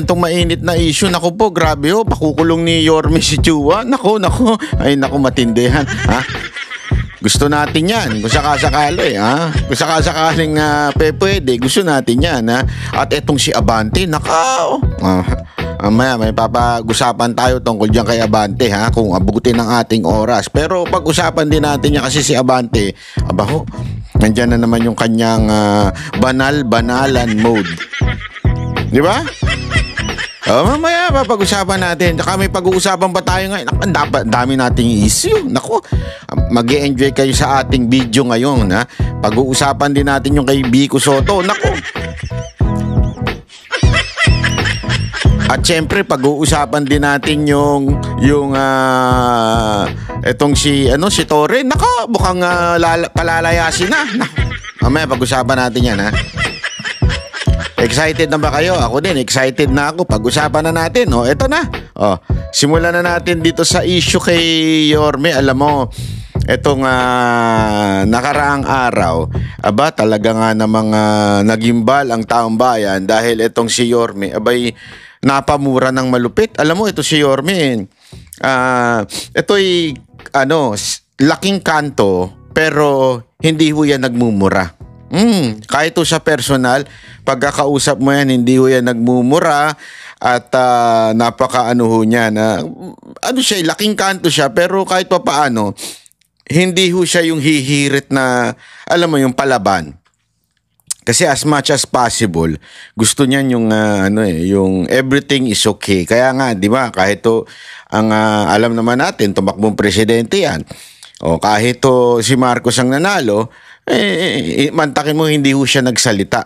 itong mainit na issue. Naku po, grabe ho, pakukulong ni Yorme si Chua. Naku, ay naku, matindihan. Ha? Gusto natin yan, kung sakasakali, ha? Kung sakasakaling pwede, gusto natin yan, ha? At etong si Abante, nakaw. May papag-usapan tayo tungkol dyan kay Abante, ha? Kung abutin ng ating oras. Pero pag-usapan din natin niya kasi si Abante, abaho, nandyan na naman yung kanyang banal-banalan mode. Di ba? Mamaya pag-usapan natin. Saka may pag-uusapan pa tayo ngayon. Ang dami nating issue. Naku, mag-e-enjoy kayo sa ating video ngayon, ha? Pag-uusapan din natin yung kay Vico Sotto. Naku. At syempre, pag-uusapan din natin yung etong si Torre. Naku, mukhang palalayasin na. Mamaya pag-usapan natin yan, ha? Excited na ba kayo? Ako din, excited na ako. Pag-usapan na natin. Eto na. Simulan na natin dito sa issue kay Yorme. Alam mo, etong nakaraang araw, talaga nga namang nagimbal ang taong bayan dahil etong si Yorme, napamura ng malupit. Alam mo, ito si Yorme, ito'y laking kanto, pero hindi ho yan nagmumura. Kahit sa personal, pagkakausap mo yan, hindi ho yan nagmumura at napaka-ano ho niya na laking kanto siya, pero kahit pa paano, hindi ho siya yung hihirit na, alam mo, yung palaban. Kasi as much as possible, gusto niyan yung yung everything is okay. Kaya nga, 'di ba, kahit ang alam naman natin, tumakbong presidente 'yan. Kahit si Marcos ang nanalo, mantakin mo hindi ho siya nagsalita.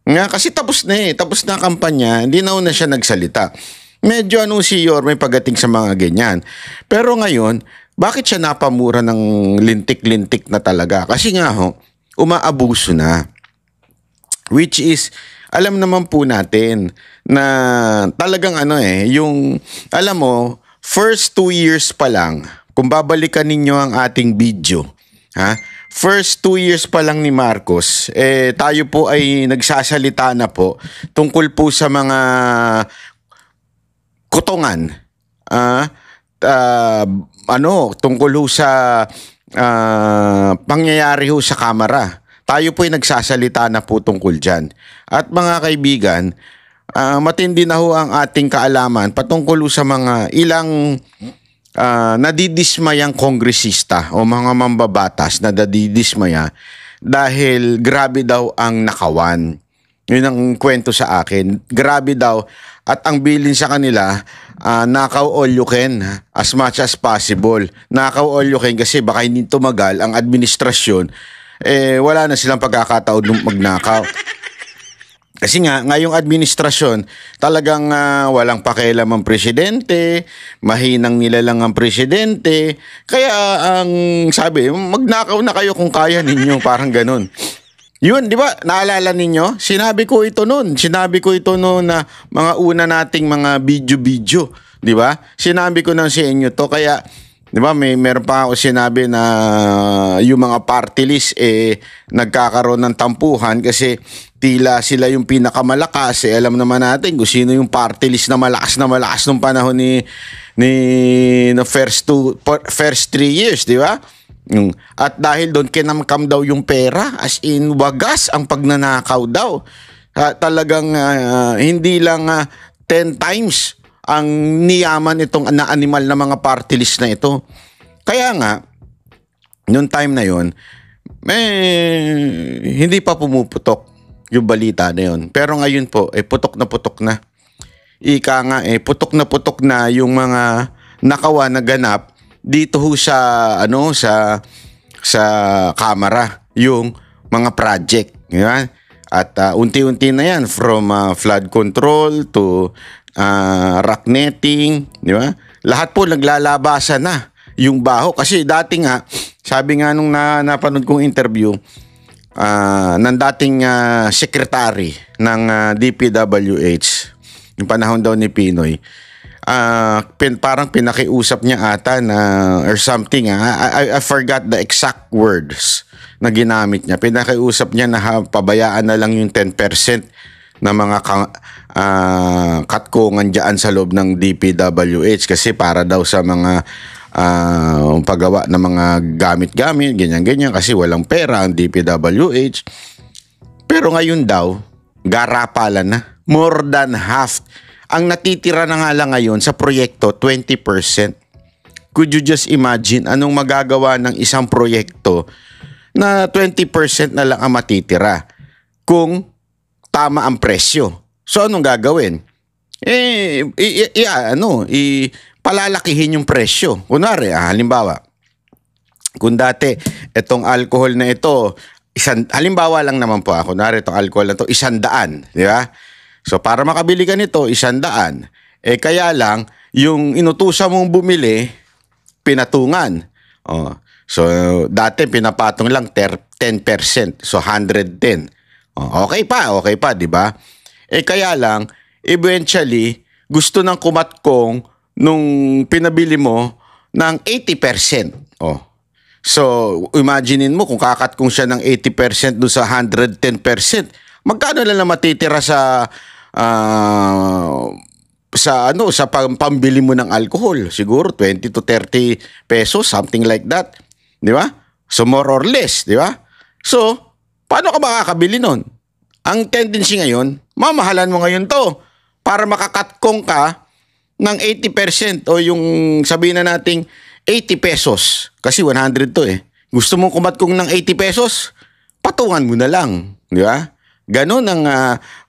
Nga kasi tapos na ang kampanya, hindi na siya nagsalita. Medyo si Yorme pagdating sa mga ganyan. Pero ngayon, bakit siya napamura ng lintik-lintik na talaga? Kasi nga umaabuso na. Which is, alam naman po natin na talagang yung, alam mo, first 2 years pa lang, kung babalikan ninyo ang ating video, first 2 years pa lang ni Marcos, tayo po ay nagsasalita na po tungkol po sa mga kutungan, tungkol ho sa pangyayari ho sa Kamara. Tayo po ay nagsasalita na po tungkol dyan. At mga kaibigan, matindi na ho ang ating kaalaman patungkol sa mga ilang nadidismayang kongresista o mga mambabatas na nadidismaya dahil grabe daw ang nakawan. Yun ang kwento sa akin. Grabe daw. At ang bilin sa kanila, nakaw all you can as much as possible. Nakaw all you can kasi baka hindi tumagal ang administrasyon, wala na silang pagkakataon ng magnakaw. Kasi nga, ngayong administrasyon, talagang walang pakialam ang presidente, mahinang nilalang ang presidente, kaya ang sabi, magnakaw na kayo kung kaya ninyo, parang ganun. Yun, di ba? Naalala ninyo? Sinabi ko ito noon na mga una nating mga video-video, di ba? Sinabi ko nang sa inyo to, kaya di ba, meron pa ako sinabi na yung mga party list nagkakaroon ng tampuhan kasi tila sila yung pinakamalakas. Alam naman natin kung sino yung party list na malakas nung panahon ni first 3 years, di ba? At dahil doon kinamkam daw yung pera, as in wagas ang pagnanakaw daw. Talagang hindi lang 10 times ang niyaman itong na-animal na mga party list na ito. Kaya nga, noong time na yon, hindi pa pumuputok yung balita na yon. Pero ngayon po, putok na putok na. Ika nga, putok na yung mga nakawa na ganap dito ho sa Kamara, yung mga project. Diba? At unti-unti na yan, from flood control to rock netting, di ba? Lahat po naglalabasan na yung baho. Kasi dati nga, sabi nga nung napanood kong interview, ng dating secretary ng DPWH, yung panahon daw ni Pinoy, parang pinakiusap niya ata na, or something, I forgot the exact words na ginamit niya. Pinakiusap niya na pabayaan na lang yung 10% na mga katkungan dyan sa loob ng DPWH kasi para daw sa mga paggawa ng mga gamit-gamit, ganyan-ganyan kasi walang pera ang DPWH. Pero ngayon daw, garapalan na. More than half. Ang natitira na nga lang ngayon sa proyekto, 20%. Could you just imagine anong magagawa ng isang proyekto na 20% na lang ang matitira kung tama ang presyo? So anong gagawin? Palalakihin yung presyo. Kunwari, halimbawa, kung dati itong alcohol na ito, halimbawa lang naman po ako, kunwari itong alcohol na ito, 100, di ba? So para makabili ka nito, 100. Kaya lang, yung inutusan mong bumili, pinatungan. So dati pinapatong lang 10%, so 110. Okay pa, di ba? Kaya lang, eventually, gusto ng kumatkong nung pinabili mo ng 80%. So, imaginein mo kung kakatkong siya ng 80% doon sa 110%, magkano lang na matitira sa pambili mo ng alcohol? Siguro 20 to 30 pesos, something like that. Di ba? So, more or less, di ba? So, paano ka makakabili nun? Ang tendency ngayon, mamahalan mo ngayon to para makakatkong ka ng 80% o yung sabihin na nating 80 pesos. Kasi 100 to eh. Gusto mong kumatkong ng 80 pesos? Patungan mo na lang. Di ba? Ganon ang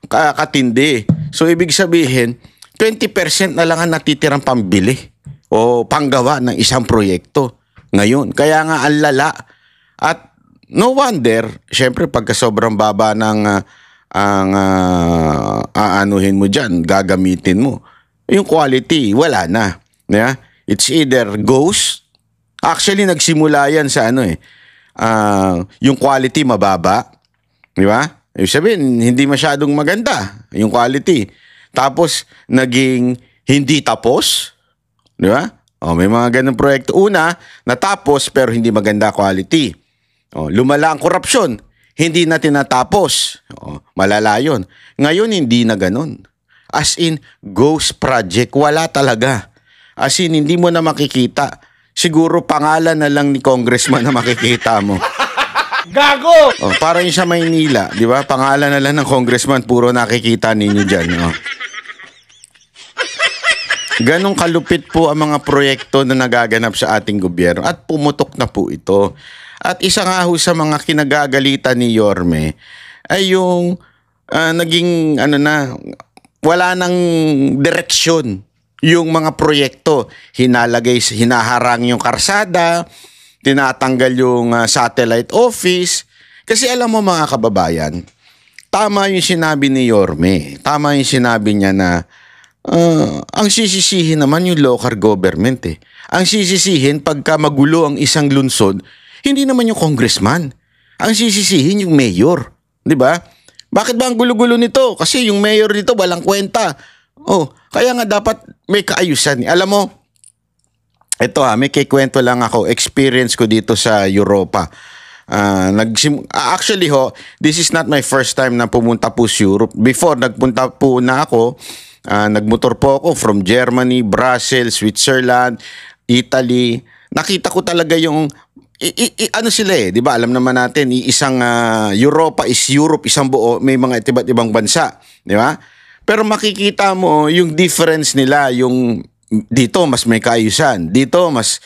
katindi. So, ibig sabihin, 20% na lang ang natitirang pambili o panggawa ng isang proyekto ngayon. Kaya nga ang lala. At no wonder, syempre pagka sobrang baba ng aanuhin mo dyan, gagamitin mo, yung quality, wala na. Yeah? It's either ghost. Actually, nagsimula yan sa yung quality mababa. Di ba? Ibig sabihin, hindi masyadong maganda yung quality. Tapos, naging hindi tapos. Di ba? May mga ganung proyekto. Una, natapos pero hindi maganda quality. Lumala ang korupsyon. Hindi na tinatapos. Malala yun. Ngayon, hindi na ganun. As in, ghost project. Wala talaga. As in, hindi mo na makikita. Siguro pangalan na lang ni congressman na makikita mo. Gago! Parang yung sa Maynila, di ba? Pangalan na lang ng congressman, puro nakikita ninyo dyan. Ganong kalupit po ang mga proyekto na nagaganap sa ating gobyerno at pumutok na po ito. At isa nga ho sa mga kinagagalitan ni Yorme ay yung naging wala nang direksyon yung mga proyekto. Hinaharang yung karsada, tinatanggal yung satellite office. Kasi alam mo mga kababayan, tama yung sinabi ni Yorme. Tama yung sinabi niya na ang sisisihin naman yung local government eh. Ang sisisihin pagka magulo ang isang lungsod, hindi naman yung congressman. Ang sisisihin yung mayor. Di ba? Bakit ba ang gulo-gulo nito? Kasi yung mayor nito walang kwenta. Kaya nga dapat may kaayusan. Alam mo, ito may kikwento lang ako. Experience ko dito sa Europa. Actually this is not my first time na pumunta po sa Europe. Before, nagpunta po na ako. Nagmotor po ako from Germany, Brussels, Switzerland, Italy. Nakita ko talaga yung sila eh, 'di ba? Alam naman natin, isang Europa is Europe, isang buo, may mga iba't ibang bansa, 'di ba? Pero makikita mo yung difference nila, yung dito mas may kaayusan, dito mas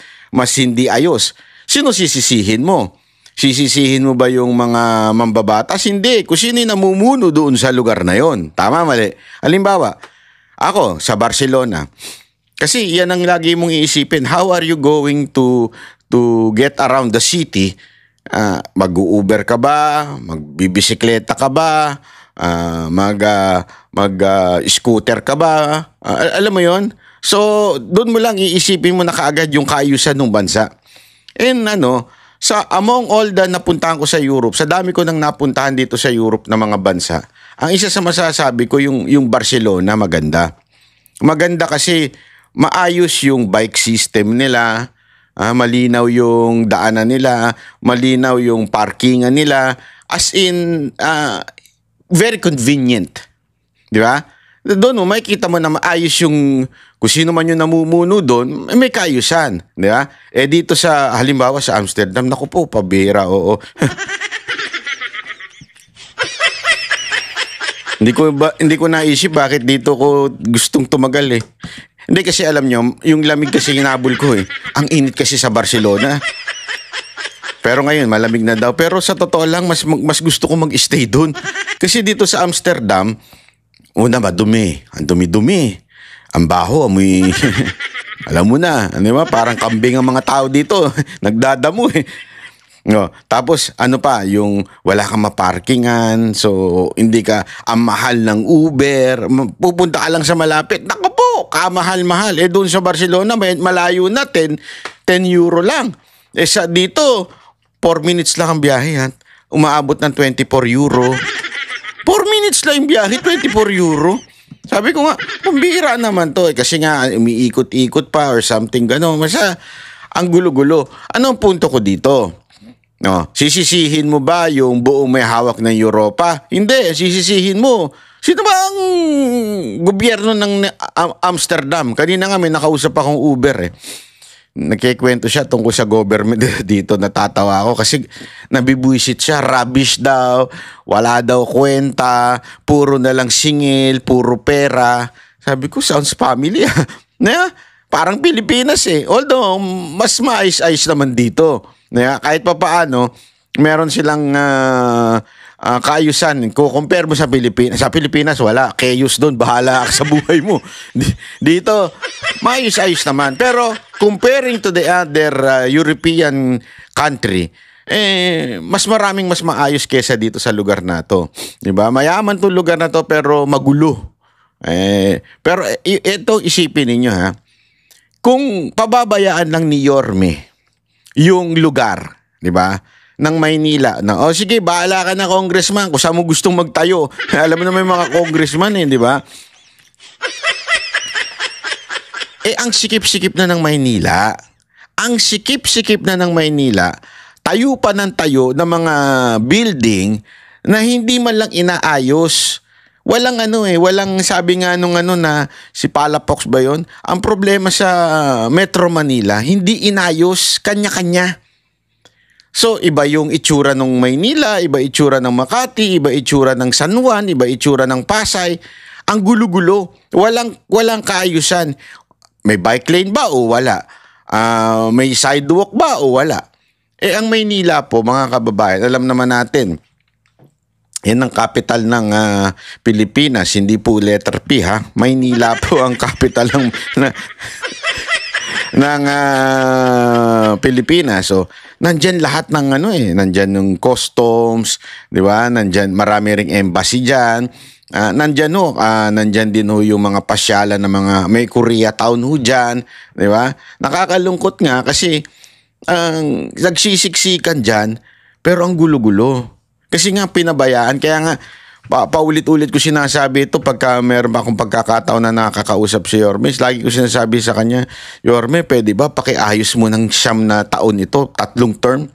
hindi ayos. Sino sisisihin mo? Sisisihin mo ba yung mga mambabatas? Hindi. Kung sino yung namumuno doon sa lugar na yon. Tama, mali. Halimbawa, ako sa Barcelona. Kasi yan ang lagi mong iisipin. How are you going to get around the city? Mag-Uber ka ba? Magbibisikleta ka ba? Mag-scooter ka ba? Alam mo yon? So, doon mo lang iisipin mo na kaagad yung kaayusan ng bansa. And among all the napuntahan ko sa Europe, sa dami ko nang napuntahan dito sa Europe na mga bansa, ang isa sa masasabi ko yung Barcelona maganda. Maganda kasi maayos yung bike system nila, malinaw yung daanan nila, malinaw yung parkingan nila, as in very convenient. Di ba? Doon, makikita mo na maayos yung, kung sino man yung namumuno doon, may kaayusan. Di ba? Dito sa, halimbawa sa Amsterdam, naku po, pabira, oo. Hindi ko naisip bakit dito ko gustong tumagal eh. Hindi kasi alam nyo, yung lamig kasi hinabol ko eh. Ang init kasi sa Barcelona. Pero ngayon, malamig na daw. Pero sa totoo lang, mas gusto ko mag-stay doon. Kasi dito sa Amsterdam, una, madumi. Ang dumi-dumi. Ang baho, amoy. Alam mo na, di ba? Parang kambing ang mga tao dito. Nagdadamo eh. No, tapos ano pa, yung wala kang maparkingan, so hindi ka ang mahal ng Uber, pupunta ka lang sa malapit. Naku po, kamahal-mahal. Doon sa Barcelona, malayo na, 10 euro lang. Sa dito, 4 minutes lang ang biyahe. Umaabot ng 24 euro. 4 minutes lang yung biyahe, 24 euro. Sabi ko nga, pambira naman to. Kasi nga, umiikot-ikot pa or something gano'n. Masa, ang gulo-gulo. Ano ang punto ko dito? No, sisisihin mo ba yung buong may hawak ng Europa? Hindi, sisisihin mo. Sino ba ang gobyerno ng Amsterdam? Kanina nga may nakausap akong Uber eh. Nagkikwento siya tungkol sa government dito, natatawa ako kasi nabibwisit siya, rubbish daw, wala daw kwenta, puro na lang singil, puro pera. Sabi ko, sounds familiar. Parang Pilipinas eh. Although, mas maayos-ayos naman dito. Kahit pa paano, meron silang kaayusan. Kung compare mo sa Pilipinas, wala. Chaos doon, bahala ka sa buhay mo. Dito, maayos-ayos naman. Pero, comparing to the other European country, mas maayos kesa dito sa lugar na to. Diba? Mayaman tong lugar na to, pero magulo. Pero ito, isipin ninyo ha. Kung pababayaan lang ni Yorme yung lugar, di ba? Ng Maynila. Sige, bahala ka na congressman kung saan mo gustong magtayo. Alam mo na may mga congressman di ba? Ang sikip-sikip na ng Maynila. Ang sikip-sikip na ng Maynila, tayo pa ng tayo ng mga building na hindi man lang inaayos. Walang walang sabi nga nung na si Palafox ba yon? Ang problema sa Metro Manila, hindi inayos, kanya-kanya. So, iba yung itsura ng Maynila, iba itsura ng Makati, iba itsura ng San Juan, iba itsura ng Pasay. Ang gulo-gulo, walang kaayusan. May bike lane ba o wala? May sidewalk ba o wala? Ang Maynila po, mga kababayan, alam naman natin, yan ang capital ng Pilipinas, hindi po letter P ha. Maynila po ang capital ng Pilipinas. So, nandyan lahat ng nandyan yung customs, di ba? Nandyan marami ring embassy diyan. Nandyan din yung mga pasyalan ng mga may Koreatown diyan, di ba? Nakakalungkot nga kasi nagsisiksikan diyan, pero ang gulo-gulo. Kasi nga pinabayaan, kaya nga paulit-ulit ko sinasabi ito pagka meron akong pagkakataon na nakakausap si Yorme. Lagi ko sinasabi sa kanya, Yorme, pwede ba pakiayos mo ng 9 na taon ito, 3 term?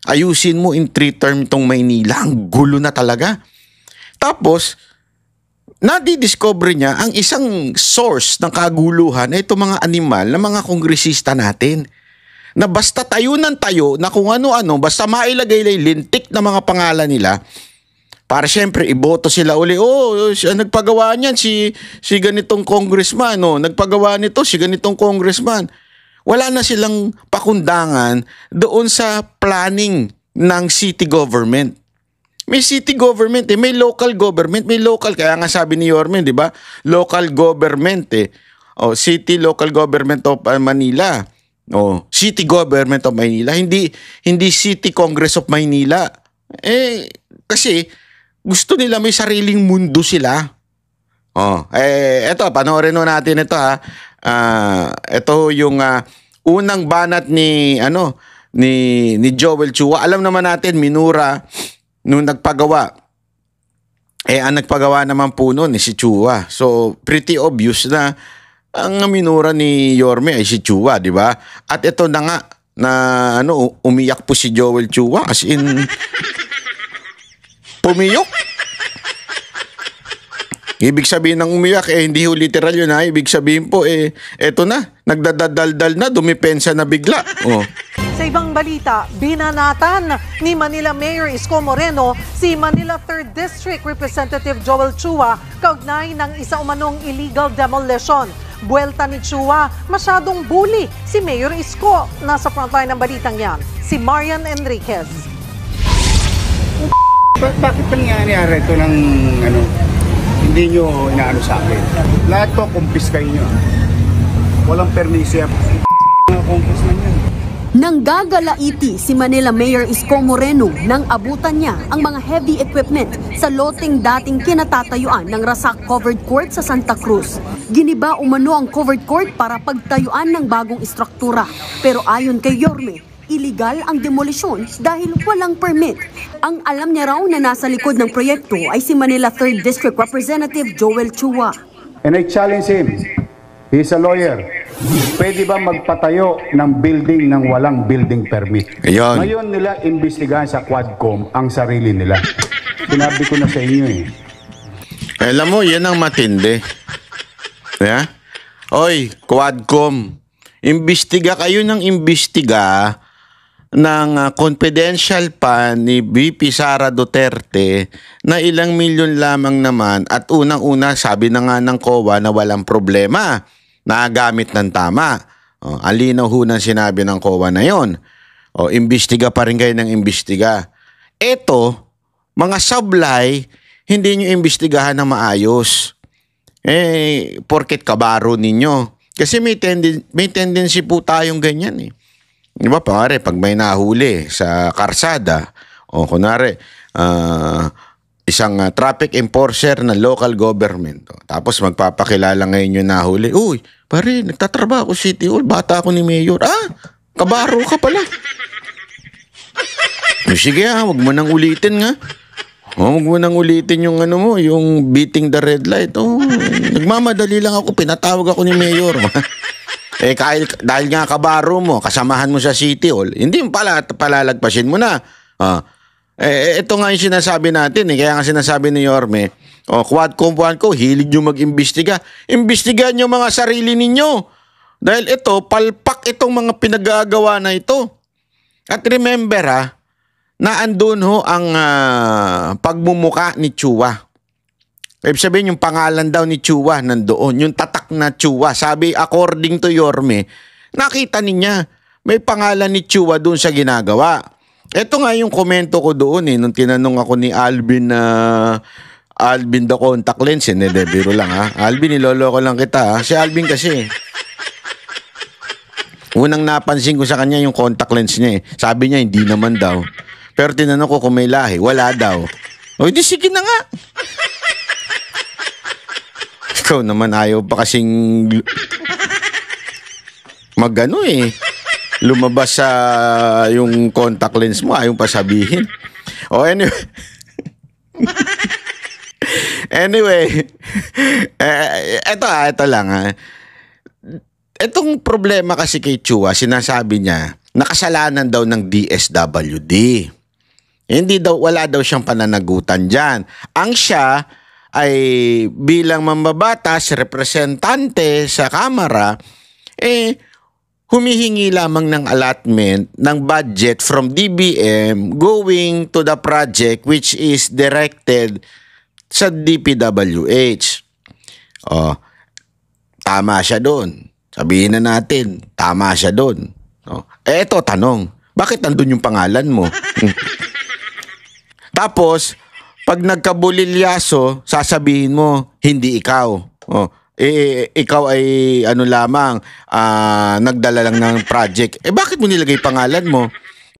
Ayusin mo in 3 term itong Maynila, ang gulo na talaga. Tapos, nadidiscover niya ang isang source ng kaguluhan na itong mga animal na mga kongresista natin. Na basta tayo ng tayo, na kung ano-ano, basta mailagay lintik na mga pangalan nila, para syempre iboto sila uli. Nagpagawa niyan si ganitong congressman, nagpagawa nito si ganitong congressman. Wala na silang pakundangan doon sa planning ng city government. May city government may local government, may local, kaya nga sabi ni Yorme, di ba? Local government city local government of Manila. City Government of Maynila, hindi City Congress of Maynila. Kasi gusto nila may sariling mundo sila. Eto, panoorin natin ito ha. Ito yung unang banat ni Joel Chua. Alam naman natin minura nung nagpagawa. Ang nagpagawa naman po noon si Chua. So pretty obvious na ang minura ni Yorme ay si Chua, di ba? At ito na nga na umiyak po si Joel Chua, as in pumiyok. Ibig sabihin ng umiyak, hindi ho literal yun ha. Ibig sabihin po, eto na, nagdadaldal na, dumipensa na bigla. Oh. Sa ibang balita, binanatan ni Manila Mayor Isko Moreno si Manila 3rd District Representative Joel Chua kaugnay ng isa umanong illegal demolition. Buwelta ni Chua, masyadong bully si Mayor Isko. Nasa frontline ng balitang yan, si Marian Enriquez. Bakit pa nangyayari ito ng hindi nyo inaano sa akin? Lahat to kumpiskay nyo. Walang permiso yan. Kumpis na yan. Nanggagalaiti si Manila Mayor Isko Moreno nang abutan niya ang mga heavy equipment sa loteng dating kinatatayuan ng Rasak Covered Court sa Santa Cruz. Giniba umano ang covered court para pagtayuan ng bagong istruktura. Pero ayon kay Yorme, illegal ang demolisyon dahil walang permit. Ang alam niya raw na nasa likod ng proyekto ay si Manila 3rd District Representative Joel Chua. And I challenge him. He's a lawyer. Pwede ba magpatayo ng building ng walang building permit? Ayun. Ngayon nila imbestigahan sa Quadcom ang sarili nila. Sinabi ko na sa inyo eh. Alam mo, yan ang matindi. Yeah? Oy, Quadcom, imbestiga kayo ng imbestiga ng confidential pa ni VP Sara Duterte na ilang milyon lamang naman at unang-una sabi na nga ng COA na walang problema, nagamit ng tama. Alinaw ho ng sinabi ng COA na yon. Imbestiga pa rin kayo ng imbestiga. Eto, mga sablay, hindi nyo imbestigahan na maayos. Porket kabaro ninyo. Kasi may tendency po tayong ganyan eh. Di ba pare, pag may nahuli sa karsada, o kunwari, isang traffic enforcer ng local government, tapos magpapakilala ngayon yung nahuli, uy, pare, nagtatrabaho ako sa City Hall, bata ako ni Mayor. Kabaro ka pala. Sige wag mo nang ulitin nga. Huwag mo nang ulitin yung yung beating the red light. Nagmamadali lang ako, pinatawag ako ni Mayor. Dahil nga kabaro mo, kasamahan mo sa City Hall, hindi mo palalagpasin mo na. Ito nga yung sinasabi natin. Kaya nga sinasabi ni Yorme, Quadcom ko, hilig nyo mag-imbestiga. Imbestigahan nyo mga sarili ninyo. Dahil ito, palpak itong mga pinagagawa na ito. At remember na andun ho ang pagmumuka ni Chua. Ibig sabihin yung pangalan daw ni Chua nandoon, yung tatak na Chua. Sabi according to Yorme, nakita niya may pangalan ni Chua doon sa ginagawa. Ito nga yung komento ko doon nung tinanong ako ni Alvin Alvin the contact lens. Biro lang Alvin, niloloko lang kita Si Alvin kasi. Unang napansin ko sa kanya yung contact lens niya Sabi niya hindi naman daw. Pero tinanong ko kung may lahi, wala daw. Di sige na nga. Ikaw naman ayaw pa kasing magano lumabas sa yung contact lens mo, ayaw pa sabihin. Anyway, ito lang Itong problema kasi kay Chua, sinasabi niya, nakasalanan daw ng DSWD. Wala daw siyang pananagutan dyan. Ang siya ay bilang mambabatas, representante sa Kamara, humihingi lamang ng allotment ng budget from DBM going to the project which is directed sa DPWH. Tama siya doon. Sabihin na natin, tama siya doon. Eto, tanong, bakit nandun yung pangalan mo? Tapos, pag nagkabulilyaso, sasabihin mo, hindi ikaw. Ikaw ay lamang, nagdala lang ng project. Bakit mo nilagay pangalan mo?